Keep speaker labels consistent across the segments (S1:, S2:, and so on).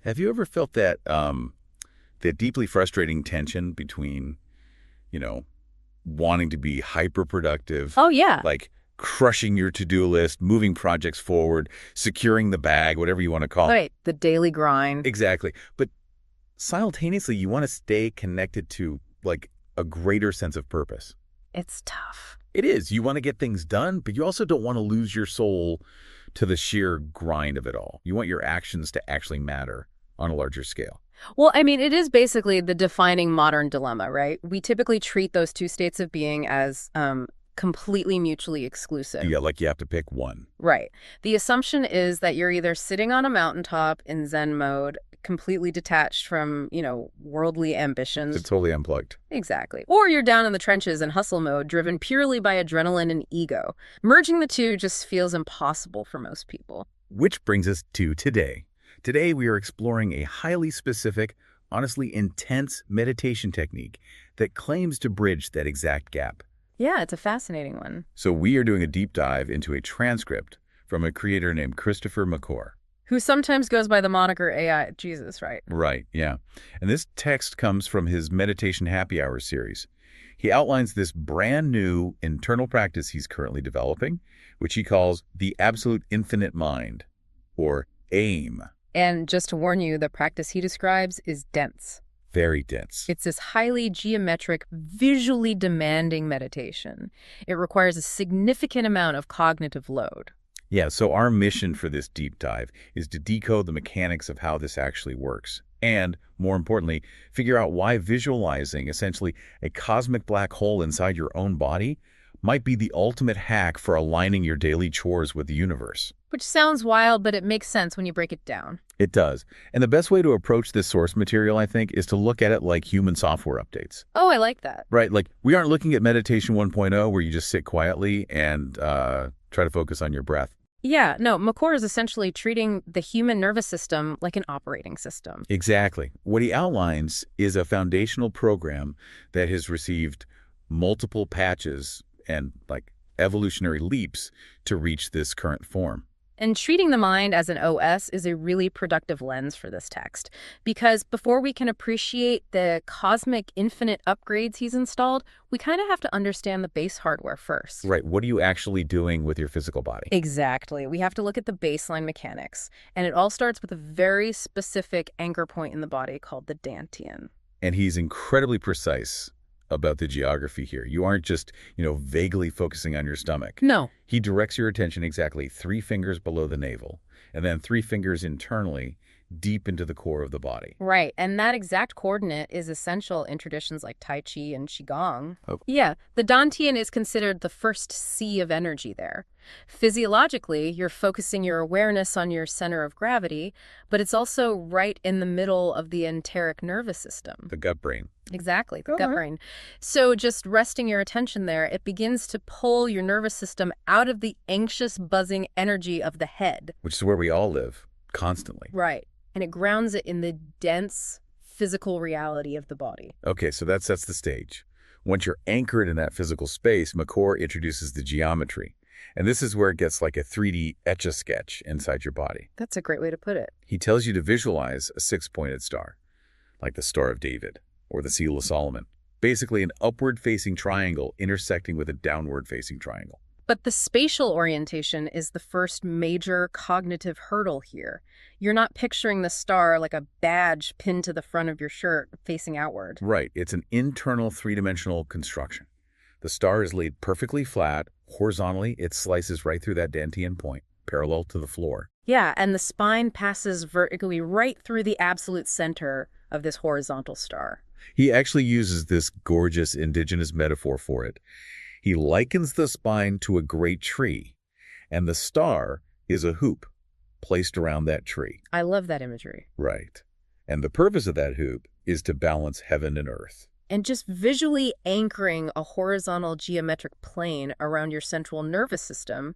S1: Have you ever felt that deeply frustrating tension between, you know, wanting to be hyper productive,
S2: Oh, yeah.
S1: like crushing your to-do list, moving projects forward, securing the bag, whatever you want to call it?
S2: Right. The daily grind.
S1: Exactly. But simultaneously, you want to stay connected to like a greater sense of purpose.
S2: It's tough.
S1: It is. You want to get things done, but you also don't want to lose your soul to the sheer grind of it all. You want your actions to actually matter on a larger scale.
S2: Well, I mean, it is basically the defining modern dilemma, right? We typically treat those two states of being as completely mutually exclusive.
S1: Yeah, like you have to pick one.
S2: Right. The assumption is that you're either sitting on a mountaintop in Zen mode, completely detached from, worldly
S1: It's
S2: ambitions.
S1: totally unplugged.
S2: Exactly. Or you're down in the trenches in hustle mode, driven purely by adrenaline and ego. Merging the two just feels impossible for most people.
S1: Which brings us to today. Today, we are exploring a highly specific, honestly intense meditation technique that claims to bridge that exact gap.
S2: Yeah, it's a fascinating one.
S1: So we are doing a deep dive into a transcript from a creator named Christopher McClure.
S2: Who sometimes goes by the moniker AI Jesus, right?
S1: Right, yeah. And this text comes from his Meditation Happy Hour series. He outlines this brand new internal practice he's currently developing, which he calls the Absolute Infinite Mind, or AIM.
S2: And just to warn you, the practice he describes is dense.
S1: Very dense.
S2: It's this highly geometric, visually demanding meditation. It requires a significant amount of cognitive load.
S1: Yeah, so our mission for this deep dive is to decode the mechanics of how this actually works. And, more importantly, figure out why visualizing essentially a cosmic black hole inside your own body might be the ultimate hack for aligning your daily chores with the universe.
S2: Which sounds wild, but it makes sense when you break it down.
S1: It does. And the best way to approach this source material, I think, is to look at it like human software updates.
S2: Oh, I like that.
S1: Right? Like, we aren't looking at Meditation 1.0 where you just sit quietly and try to focus on your breath.
S2: Yeah, no, McClure is essentially treating the human nervous system like an operating system.
S1: Exactly. What he outlines is a foundational program that has received multiple patches and like evolutionary leaps to reach this current form.
S2: And treating the mind as an OS is a really productive lens for this text, because before we can appreciate the cosmic infinite upgrades he's installed, we kind of have to understand the base hardware first.
S1: Right. What are you actually doing with your physical body?
S2: Exactly. We have to look at the baseline mechanics, and it all starts with a very specific anchor point in the body called the dantian.
S1: And he's incredibly precise about the geography here. You aren't just, vaguely focusing on your stomach.
S2: No.
S1: He directs your attention exactly 3 fingers below the navel, and then 3 fingers internally, deep into the core of the body.
S2: Right, and that exact coordinate is essential in traditions like Tai Chi and Qigong.
S1: Oh.
S2: Yeah, the dantian is considered the first sea of energy there. Physiologically, you're focusing your awareness on your center of gravity, but it's also right in the middle of the enteric nervous system.
S1: The gut brain.
S2: Exactly, the gut brain. So just resting your attention there, it begins to pull your nervous system out of the anxious, buzzing energy of the head.
S1: Which is where we all live, constantly.
S2: Right. And it grounds it in the dense physical reality of the body.
S1: Okay, so that sets the stage. Once you're anchored in that physical space, McClure introduces the geometry. And this is where it gets like a 3D Etch-a-Sketch inside your body.
S2: That's a great way to put it.
S1: He tells you to visualize a 6-pointed star, like the Star of David or the Seal of Solomon. Basically an upward-facing triangle intersecting with a downward-facing triangle.
S2: But the spatial orientation is the first major cognitive hurdle here. You're not picturing the star like a badge pinned to the front of your shirt facing outward.
S1: Right. It's an internal 3-dimensional construction. The star is laid perfectly flat. Horizontally, it slices right through that dantian point, parallel to the floor.
S2: Yeah, and the spine passes vertically right through the absolute center of this horizontal star.
S1: He actually uses this gorgeous indigenous metaphor for it. He likens the spine to a great tree, and the star is a hoop placed around that tree.
S2: I love that imagery.
S1: Right. And the purpose of that hoop is to balance heaven and earth.
S2: And just visually anchoring a horizontal geometric plane around your central nervous system,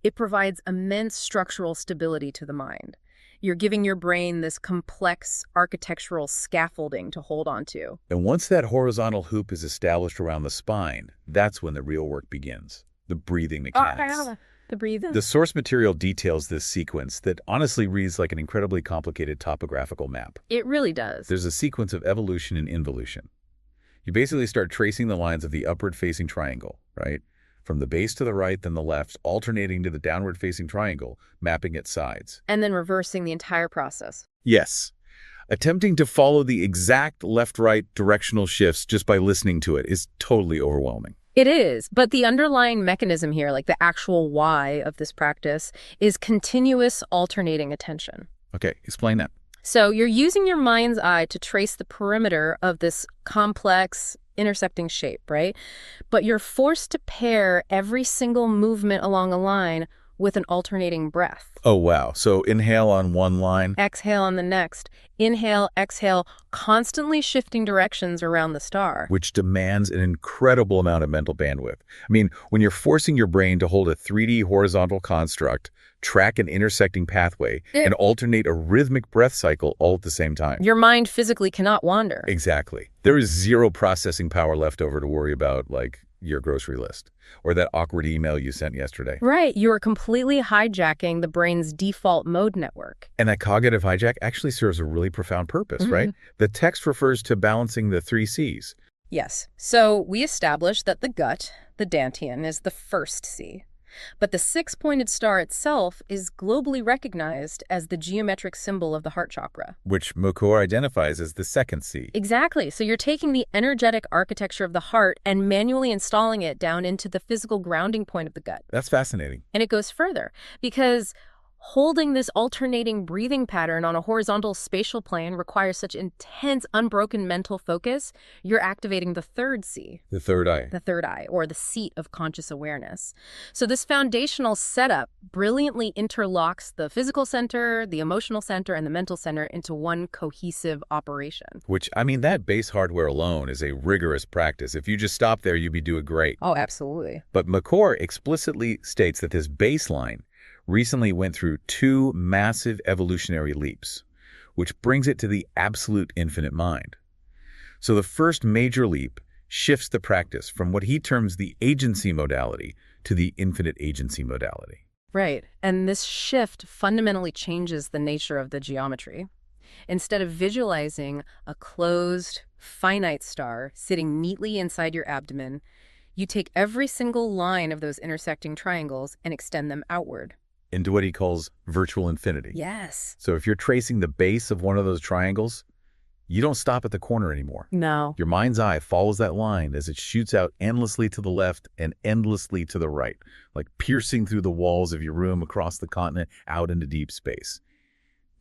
S2: it provides immense structural stability to the mind. You're giving your brain this complex architectural scaffolding to hold onto.
S1: And once that horizontal hoop is established around the spine, that's when the real work begins. The breathing mechanics.
S2: The breathing?
S1: The source material details this sequence that honestly reads like an incredibly complicated topographical map.
S2: It really does.
S1: There's a sequence of evolution and involution. You basically start tracing the lines of the upward-facing triangle, right? From the base to the right, then the left, alternating to the downward-facing triangle, mapping its sides.
S2: And then reversing the entire process.
S1: Yes. Attempting to follow the exact left-right directional shifts just by listening to it is totally overwhelming.
S2: It is, but the underlying mechanism here, like the actual why of this practice, is continuous alternating attention.
S1: Okay, explain that.
S2: So you're using your mind's eye to trace the perimeter of this complex intersecting shape, right? But you're forced to pair every single movement along a line with an alternating breath.
S1: Oh, wow. So inhale on one line.
S2: Exhale on the next. Inhale, exhale, constantly shifting directions around the star.
S1: Which demands an incredible amount of mental bandwidth. I mean, when you're forcing your brain to hold a 3D horizontal construct, track an intersecting pathway, and alternate a rhythmic breath cycle all at the same time.
S2: Your mind physically cannot wander.
S1: Exactly. There is zero processing power left over to worry about, like, your grocery list or that awkward email you sent yesterday.
S2: Right. You are completely hijacking the brain's default mode network.
S1: And that cognitive hijack actually serves a really profound purpose, right? The text refers to balancing the 3 C's.
S2: Yes. So we established that the gut, the dantian, is the first C. But the 6-pointed star itself is globally recognized as the geometric symbol of the heart chakra.
S1: Which Mukor identifies as the second C.
S2: Exactly. So you're taking the energetic architecture of the heart and manually installing it down into the physical grounding point of the gut.
S1: That's fascinating.
S2: And it goes further, because holding this alternating breathing pattern on a horizontal spatial plane requires such intense, unbroken mental focus, you're activating the third C.
S1: The third eye.
S2: The third eye, or the seat of conscious awareness. So this foundational setup brilliantly interlocks the physical center, the emotional center, and the mental center into one cohesive operation.
S1: Which, I mean, that base hardware alone is a rigorous practice. If you just stop there, you'd be doing great.
S2: Oh, absolutely.
S1: But Mukor explicitly states that this baseline recently went through 2 massive evolutionary leaps, which brings it to the absolute infinite mind. So the first major leap shifts the practice from what he terms the agency modality to the infinite agency modality.
S2: Right. And this shift fundamentally changes the nature of the geometry. Instead of visualizing a closed, finite star sitting neatly inside your abdomen, you take every single line of those intersecting triangles and extend them outward.
S1: Into what he calls virtual infinity.
S2: Yes.
S1: So if you're tracing the base of one of those triangles, you don't stop at the corner anymore.
S2: No.
S1: Your mind's eye follows that line as it shoots out endlessly to the left and endlessly to the right, like piercing through the walls of your room across the continent out into deep space.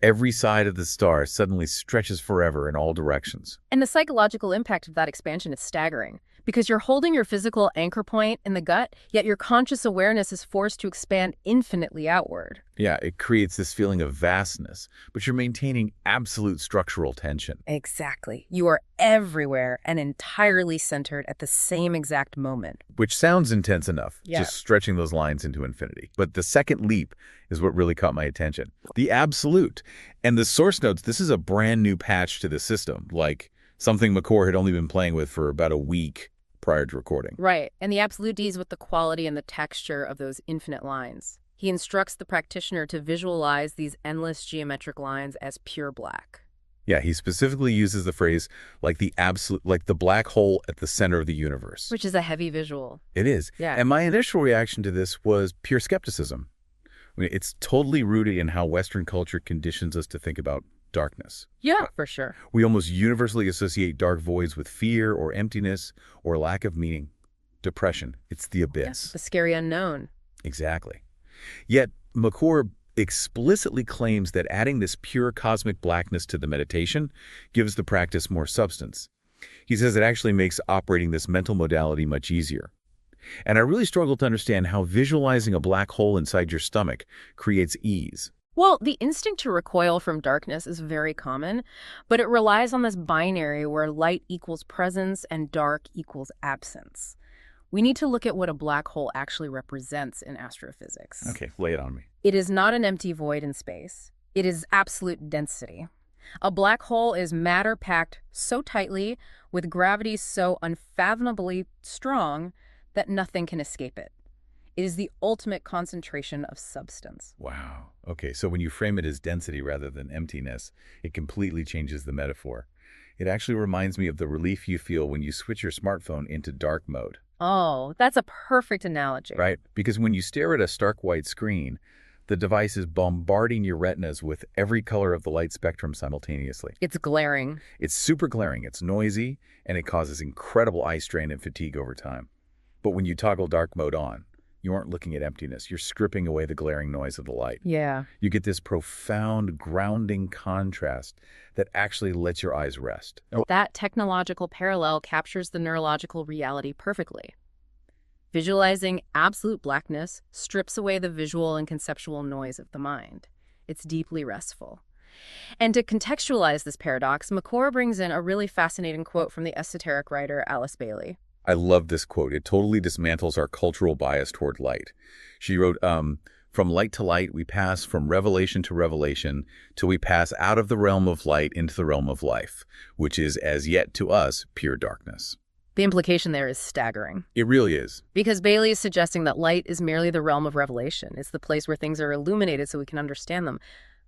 S1: Every side of the star suddenly stretches forever in all directions.
S2: And the psychological impact of that expansion is staggering, because you're holding your physical anchor point in the gut, yet your conscious awareness is forced to expand infinitely outward.
S1: Yeah, it creates this feeling of vastness, but you're maintaining absolute structural tension.
S2: Exactly. You are everywhere and entirely centered at the same exact moment.
S1: Which sounds intense enough,
S2: Yeah.
S1: just stretching those lines into infinity. But the second leap is what really caught my attention. The absolute. And the source notes, this is a brand new patch to the system, like something Mukor had only been playing with for about a week prior to recording.
S2: Right. And the absolute deals with the quality and the texture of those infinite lines. He instructs the practitioner to visualize these endless geometric lines as pure black.
S1: Yeah, he specifically uses the phrase like the absolute, like the black hole at the center of the universe.
S2: Which is a heavy visual.
S1: It is.
S2: Yeah.
S1: And my initial reaction to this was pure skepticism. I mean, it's totally rooted in how Western culture conditions us to think about darkness.
S2: Yeah, for sure.
S1: We almost universally associate dark voids with fear or emptiness or lack of meaning. Depression. It's the abyss.
S2: The scary unknown.
S1: Exactly. Yet, Mukor explicitly claims that adding this pure cosmic blackness to the meditation gives the practice more substance. He says it actually makes operating this mental modality much easier. And I really struggle to understand how visualizing a black hole inside your stomach creates ease.
S2: Well, the instinct to recoil from darkness is very common, but it relies on this binary where light equals presence and dark equals absence. We need to look at what a black hole actually represents in astrophysics.
S1: Okay, lay it on me.
S2: It is not an empty void in space. It is absolute density. A black hole is matter packed so tightly, with gravity so unfathomably strong, that nothing can escape it. It is the ultimate concentration of substance.
S1: Wow. Okay, so when you frame it as density rather than emptiness, it completely changes the metaphor. It actually reminds me of the relief you feel when you switch your smartphone into dark mode,
S2: Oh, that's a perfect analogy.
S1: right? Because when you stare at a stark white screen, the device is bombarding your retinas with every color of the light spectrum simultaneously.
S2: It's glaring.
S1: It's super glaring, it's noisy, and it causes incredible eye strain and fatigue over time. But when you toggle dark mode on, you aren't looking at emptiness. You're stripping away the glaring noise of the light.
S2: Yeah.
S1: You get this profound, grounding contrast that actually lets your eyes rest.
S2: That technological parallel captures the neurological reality perfectly. Visualizing absolute blackness strips away the visual and conceptual noise of the mind. It's deeply restful. And to contextualize this paradox, McClure brings in a really fascinating quote from the esoteric writer Alice Bailey.
S1: I love this quote. It totally dismantles our cultural bias toward light. She wrote, from light to light, we pass from revelation to revelation till we pass out of the realm of light into the realm of life, which is, as yet to us, pure darkness.
S2: The implication there is staggering.
S1: It really is.
S2: Because Bailey is suggesting that light is merely the realm of revelation. It's the place where things are illuminated so we can understand them.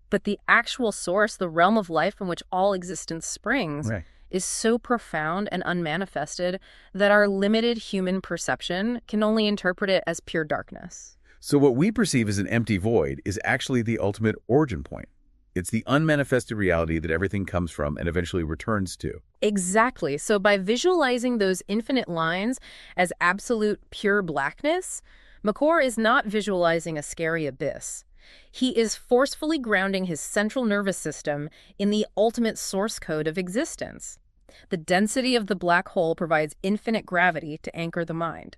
S2: But the actual source, the realm of life from which all existence springs,
S1: Right.
S2: is so profound and unmanifested that our limited human perception can only interpret it as pure darkness.
S1: So what we perceive as an empty void is actually the ultimate origin point. It's the unmanifested reality that everything comes from and eventually returns to.
S2: Exactly. So by visualizing those infinite lines as absolute pure blackness, McClure is not visualizing a scary abyss. He is forcefully grounding his central nervous system in the ultimate source code of existence. The density of the black hole provides infinite gravity to anchor the mind.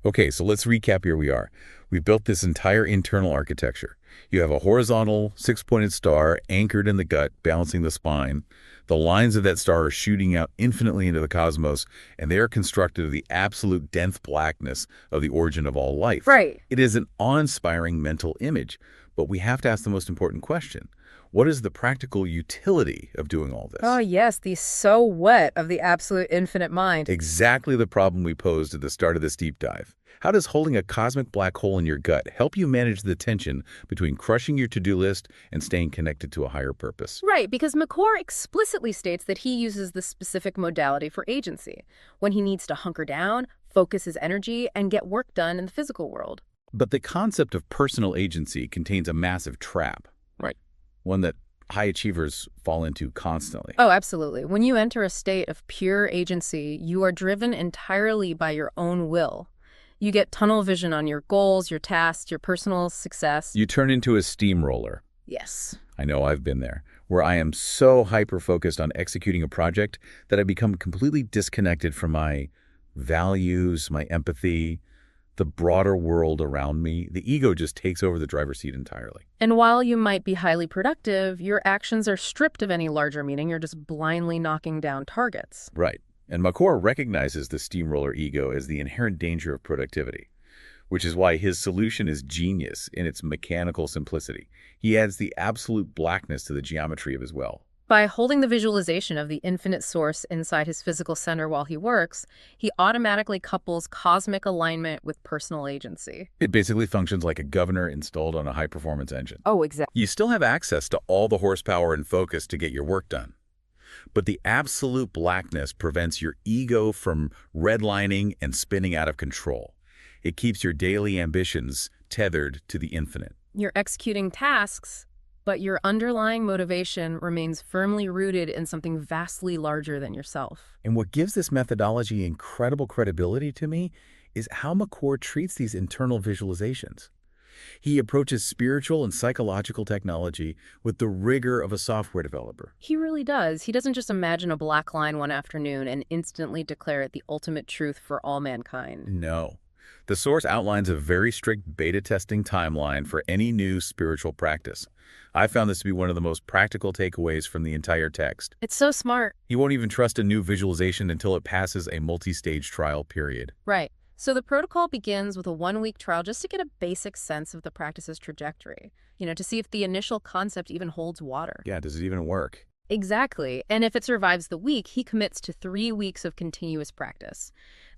S1: Okay, so let's recap here we are. We've built this entire internal architecture. You have a horizontal, six-pointed star anchored in the gut, balancing the spine. The lines of that star are shooting out infinitely into the cosmos, and they are constructed of the absolute dense blackness of the origin of all life.
S2: Right.
S1: It is an awe-inspiring mental image, but we have to ask the most important question. What is the practical utility of doing all this?
S2: Oh, yes, the so what of the absolute infinite mind.
S1: Exactly the problem we posed at the start of this deep dive. How does holding a cosmic black hole in your gut help you manage the tension between crushing your to-do list and staying connected to a higher purpose?
S2: Right, because McClure explicitly states that he uses this specific modality for agency, when he needs to hunker down, focus his energy, and get work done in the physical world.
S1: But the concept of personal agency contains a massive trap.
S2: Right.
S1: One that high achievers fall into constantly.
S2: Oh, absolutely. When you enter a state of pure agency, you are driven entirely by your own will. You get tunnel vision on your goals, your tasks, your personal success.
S1: You turn into a steamroller.
S2: Yes.
S1: I know I've been there, where I am so hyper-focused on executing a project that I become completely disconnected from my values, my empathy, the broader world around me. The ego just takes over the driver's seat entirely.
S2: And while you might be highly productive, your actions are stripped of any larger meaning. You're just blindly knocking down targets.
S1: Right. And McClure recognizes the steamroller ego as the inherent danger of productivity, which is why his solution is genius in its mechanical simplicity. He adds the absolute blackness to the geometry of his well.
S2: By holding the visualization of the infinite source inside his physical center while he works, he automatically couples cosmic alignment with personal agency.
S1: It basically functions like a governor installed on a high-performance engine.
S2: Oh, exactly.
S1: You still have access to all the horsepower and focus to get your work done. But the absolute blackness prevents your ego from redlining and spinning out of control. It keeps your daily ambitions tethered to the infinite.
S2: You're executing tasks, but your underlying motivation remains firmly rooted in something vastly larger than yourself.
S1: And what gives this methodology incredible credibility to me is how McClure treats these internal visualizations. He approaches spiritual and psychological technology with the rigor of a software developer.
S2: He really does. He doesn't just imagine a black line one afternoon and instantly declare it the ultimate truth for all mankind.
S1: No. The source outlines a very strict beta testing timeline for any new spiritual practice. I found this to be one of the most practical takeaways from the entire text.
S2: It's so smart.
S1: He won't even trust a new visualization until it passes a multi-stage trial period.
S2: Right. So the protocol begins with a one-week trial just to get a basic sense of the practice's trajectory, to see if the initial concept even holds water.
S1: Yeah, does it even work?
S2: Exactly. And if it survives the week, he commits to 3 weeks of continuous practice.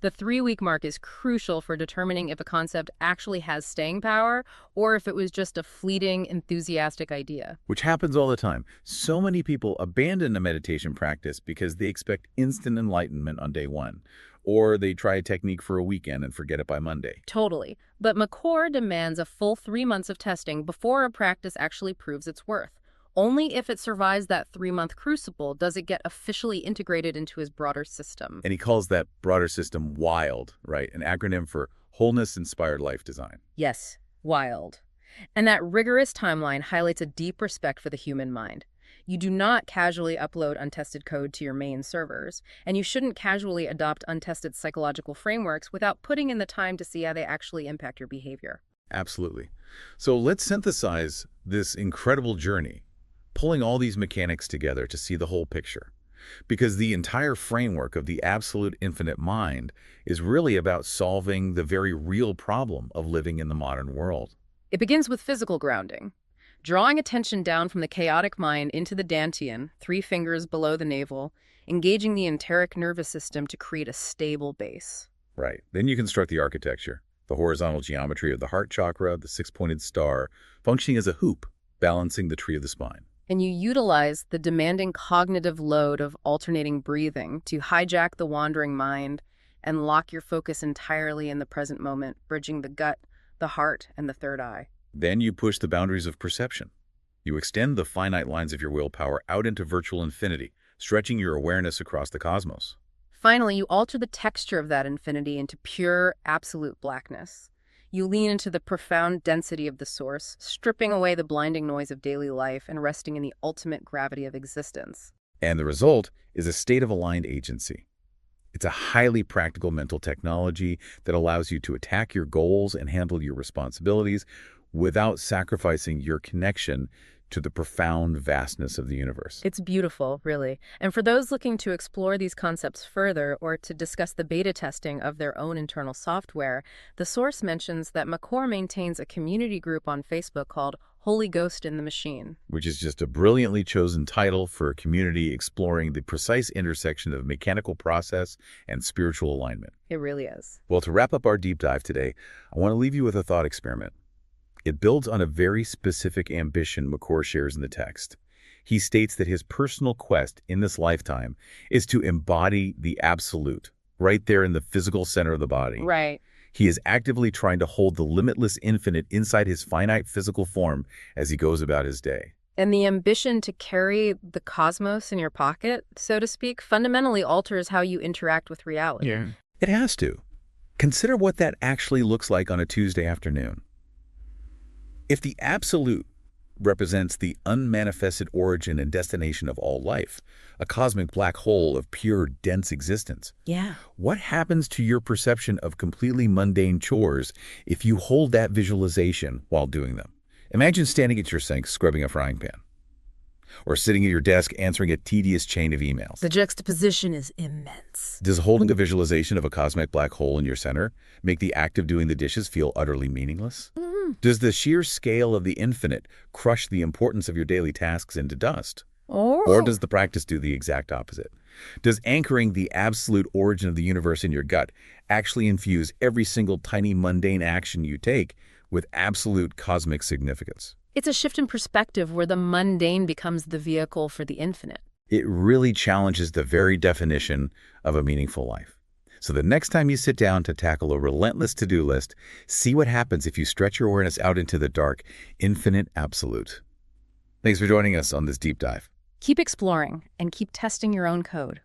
S2: The 3-week mark is crucial for determining if a concept actually has staying power or if it was just a fleeting, enthusiastic idea.
S1: Which happens all the time. So many people abandon a meditation practice because they expect instant enlightenment on day one, or they try a technique for a weekend and forget it by Monday.
S2: Totally. But McCord demands a full 3 months of testing before a practice actually proves its worth. Only if it survives that 3-month crucible does it get officially integrated into his broader system.
S1: And he calls that broader system WILD, right? An acronym for Wholeness-Inspired Life Design.
S2: Yes, wild. And that rigorous timeline highlights a deep respect for the human mind. You do not casually upload untested code to your main servers, and you shouldn't casually adopt untested psychological frameworks without putting in the time to see how they actually impact your behavior.
S1: Absolutely. So let's synthesize this incredible journey, pulling all these mechanics together to see the whole picture. Because the entire framework of the absolute infinite mind is really about solving the very real problem of living in the modern world.
S2: It begins with physical grounding, drawing attention down from the chaotic mind into the dantian, 3 fingers below the navel, engaging the enteric nervous system to create a stable base.
S1: Right. Then you construct the architecture, the horizontal geometry of the heart chakra, the 6-pointed star, functioning as a hoop, balancing the tree of the spine.
S2: And you utilize the demanding cognitive load of alternating breathing to hijack the wandering mind and lock your focus entirely in the present moment, bridging the gut, the heart, and the third eye.
S1: Then you push the boundaries of perception. You extend the finite lines of your willpower out into virtual infinity, stretching your awareness across the cosmos.
S2: Finally, you alter the texture of that infinity into pure, absolute blackness. You lean into the profound density of the source, stripping away the blinding noise of daily life and resting in the ultimate gravity of existence.
S1: And the result is a state of aligned agency. It's a highly practical mental technology that allows you to attack your goals and handle your responsibilities without sacrificing your connection to the profound vastness of the universe.
S2: It's beautiful, really. And for those looking to explore these concepts further or to discuss the beta testing of their own internal software, the source mentions that McCord maintains a community group on Facebook called Holy Ghost in the Machine.
S1: Which is just a brilliantly chosen title for a community exploring the precise intersection of mechanical process and spiritual alignment.
S2: It really is.
S1: Well, to wrap up our deep dive today, I want to leave you with a thought experiment. It builds on a very specific ambition McCord shares in the text. He states that his personal quest in this lifetime is to embody the absolute, right there in the physical center of the body.
S2: Right.
S1: He is actively trying to hold the limitless infinite inside his finite physical form as he goes about his day.
S2: And the ambition to carry the cosmos in your pocket, so to speak, fundamentally alters how you interact with reality.
S3: Yeah.
S1: It has to. Consider what that actually looks like on a Tuesday afternoon. If the absolute represents the unmanifested origin and destination of all life, a cosmic black hole of pure, dense existence,
S2: Yeah.
S1: what happens to your perception of completely mundane chores if you hold that visualization while doing them? Imagine standing at your sink scrubbing a frying pan, or sitting at your desk answering a tedious chain of emails.
S2: The juxtaposition is immense.
S1: Does holding a visualization of a cosmic black hole in your center make the act of doing the dishes feel utterly meaningless? Does the sheer scale of the infinite crush the importance of your daily tasks into dust? Or does the practice do the exact opposite? Does anchoring the absolute origin of the universe in your gut actually infuse every single tiny mundane action you take with absolute cosmic significance?
S2: It's a shift in perspective where the mundane becomes the vehicle for the infinite.
S1: It really challenges the very definition of a meaningful life. So the next time you sit down to tackle a relentless to-do list, see what happens if you stretch your awareness out into the dark, infinite absolute. Thanks for joining us on this deep dive.
S2: Keep exploring and keep testing your own code.